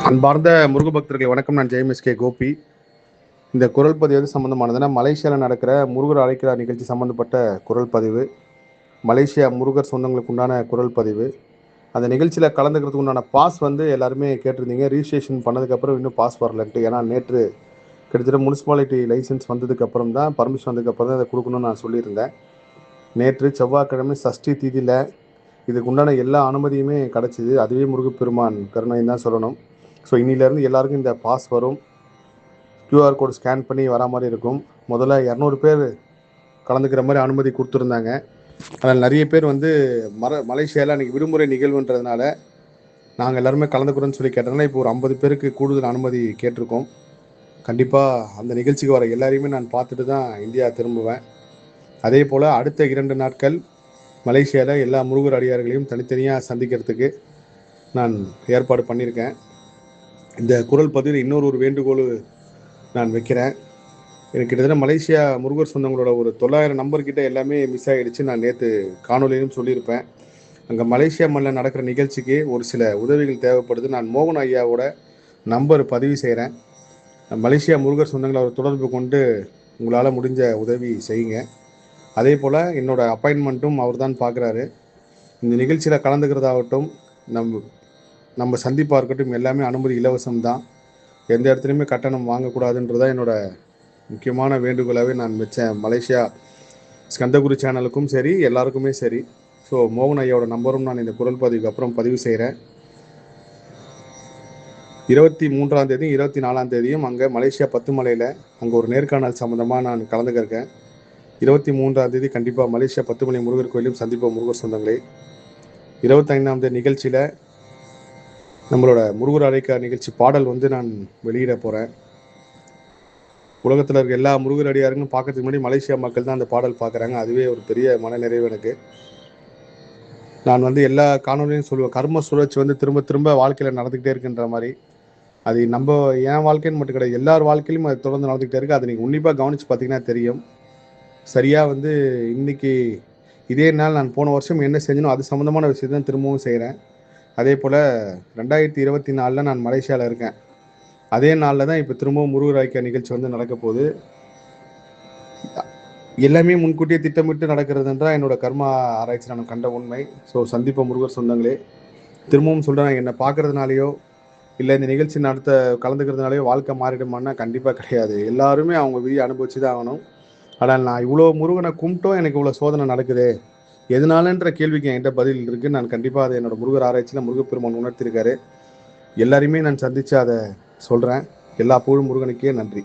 அன்பார்ந்த முருக பக்தர்கள் வணக்கம். நான் ஜெயம் கோபி. இந்த குரல் பதிவு எது சம்மந்தமானதுன்னா, மலேசியாவில் நடக்கிற முருகர் அழைக்கிறார் நிகழ்ச்சி சம்மந்தப்பட்ட குரல் பதிவு. மலேசியா முருகர் சொந்தங்களுக்கு உண்டான குரல் பதிவு. அந்த நிகழ்ச்சியில் கலந்துக்கிறதுக்கு உண்டான பாஸ் எல்லாருமே கேட்டிருந்தீங்க. ரிஜிஸ்ட்ரேஷன் பண்ணதுக்கப்புறம் இன்னும் பாஸ் வரலன்ட்டு. ஏன்னா நேற்று கிட்டத்தட்ட முனிசிபாலிட்டி லைசன்ஸ் வந்ததுக்கப்புறம் தான், பர்மிஷன் வந்ததுக்கப்புறம் தான் அதை கொடுக்கணும்னு நான் சொல்லியிருந்தேன். நேற்று செவ்வாய்க்கிழமை சஷ்டி தீதியில் இதுக்கு உண்டான எல்லா அனுமதியுமே கிடச்சிது. அதுவே முருகப்பெருமான் கருணைன்னு தான் சொல்லணும். ஸோ இன்னிலேருந்து எல்லாருக்கும் இந்த பாஸ் வரும். கியூஆர் கோடு ஸ்கேன் பண்ணி வரா மாதிரி இருக்கும். முதல்ல 200 பேர் கலந்துக்கிற மாதிரி அனுமதி கொடுத்துருந்தாங்க. அதில் நிறைய பேர் மலேசியாவில் அன்றைக்கி விடுமுறை நிகழ்வுன்றதுனால நாங்கள் எல்லாருமே கலந்துக்கிறோன்னு சொல்லி கேட்டதுனால இப்போ ஒரு 50 பேருக்கு கூடுதல் அனுமதி கேட்டிருக்கோம். கண்டிப்பாக அந்த நிகழ்ச்சிக்கு வர எல்லாரையுமே நான் பார்த்துட்டு தான் இந்தியா திரும்புவேன். அதே போல் அடுத்த 2 நாட்கள் மலேசியாவில் எல்லா முருகர் அடியார்களையும் தனித்தனியாக சந்திக்கிறதுக்கு நான் ஏற்பாடு பண்ணியிருக்கேன். இந்த குரல் பதிவில் இன்னொரு வேண்டுகோள் நான் வைக்கிறேன். எனக்கு கிட்டத்தட்ட மலேசியா முருகர் சொந்தங்களோட ஒரு 900 நம்பர்கிட்ட எல்லாமே மிஸ் ஆகிடுச்சு. நான் நேற்று காணொலியிலும் சொல்லியிருப்பேன். அங்கே மலேசியா மண்ணில் நடக்கிற நிகழ்ச்சிக்கு ஒரு சில உதவிகள் தேவைப்படுது. நான் மோகன் ஐயாவோட நம்பர் பதிவு செய்கிறேன். மலேசியா முருகர் சொந்தங்களை அவர் தொடர்பு கொண்டு உங்களால் முடிஞ்ச உதவி செய்யுங்க. அதே போல் என்னோடய அப்பாயின்மெண்ட்டும் அவர் தான் பார்க்குறாரு. இந்த நிகழ்ச்சியில் கலந்துக்கிறதாகட்டும், நம்ம சந்திப்பாக இருக்கட்டும், எல்லாமே அனுமதி இலவசம்தான். எந்த இடத்துலையுமே கட்டணம் வாங்கக்கூடாதுன்றதான் என்னோடய முக்கியமான வேண்டுகோளாகவே நான் வச்சேன். மலேசியா ஸ்கந்தகுரு சேனலுக்கும் சரி, எல்லாருக்குமே சரி. ஸோ மோகன் ஐயாவோட நம்பரும் நான் இந்த குரல் பதிவுக்கு அப்புறம் பதிவு செய்கிறேன். 23ஆம் தேதி 24ஆம் தேதியும் அங்கே மலேசியா பத்துமலையில் அங்கே ஒரு நேர்காணல் சம்மந்தமாக நான் கலந்துக்கிறேன். 23ஆம் தேதி கண்டிப்பாக மலேசியா பத்துமலை முருகர் கோயிலும் சந்திப்போம் முருகர் சொந்தங்களே. 25ஆம் தேதி நிகழ்ச்சியில் நம்மளோட முருகர் அழைக்க நிகழ்ச்சி பாடல் நான் வெளியிட போகிறேன். உலகத்தில் இருக்க எல்லா முருகர் அடியாருங்களும் பார்க்கறதுக்கு முன்னாடி மலேசியா மக்கள் தான் அந்த பாடல் பார்க்குறாங்க. அதுவே ஒரு பெரிய மன நிறைவு எனக்கு. நான் எல்லா காணொலியும் சொல்லுவேன், கர்ம சுழற்சி திரும்ப திரும்ப வாழ்க்கையில் நடந்துக்கிட்டே இருக்குன்ற மாதிரி. அது என் வாழ்க்கைன்னு மட்டும் கிடையாது, எல்லார் வாழ்க்கையிலும் அது தொடர்ந்து நடந்துக்கிட்டே இருக்குது. அதை நீங்கள் உன்னிப்பாக கவனித்து பார்த்தீங்கன்னா தெரியும். சரியாக இன்னைக்கு இதே நாள் நான் போன வருஷம் என்ன செஞ்சனோ அது சம்மந்தமான விஷயத்தை தான் திரும்பவும் செய்கிறேன். அதே போல் 2024 நான் மலேசியாவில் இருக்கேன். அதே நாளில் தான் இப்போ திரும்பவும் முருகர் அழைக்க நிகழ்ச்சி நடக்க போகுது. எல்லாமே முன்கூட்டியே திட்டமிட்டு நடக்கிறதுன்றா என்னோட கர்மா ஆராய்ச்சி நான் கண்ட உண்மை. ஸோ சந்திப்ப முருகர் சொந்தங்களே, திரும்பவும் சொல்கிறேன், என்னை பார்க்குறதுனாலையோ இல்லை இந்த நிகழ்ச்சி கலந்துக்கிறதுனாலையோ வாழ்க்கை மாறிடுமான்னா கண்டிப்பாக கிடையாது. எல்லாருமே அவங்க விதியை அனுபவிச்சு தான் ஆகணும். ஆனால் நான் இவ்வளோ முருகனை கும்பிட்டோம் எனக்கு இவ்வளோ சோதனை நடக்குது, எதனாலன்ற கேள்விக்கு என்கிட்ட பதில் இருக்குது. நான் கண்டிப்பாக அதை என்னோட முருகர் ஆராய்ச்சியில் முருகப்பெருமான் உணர்த்திருக்காரு. எல்லாரையுமே நான் சந்தித்து அதை சொல்கிறேன். எல்லா புகழும் முருகனுக்கே. நன்றி.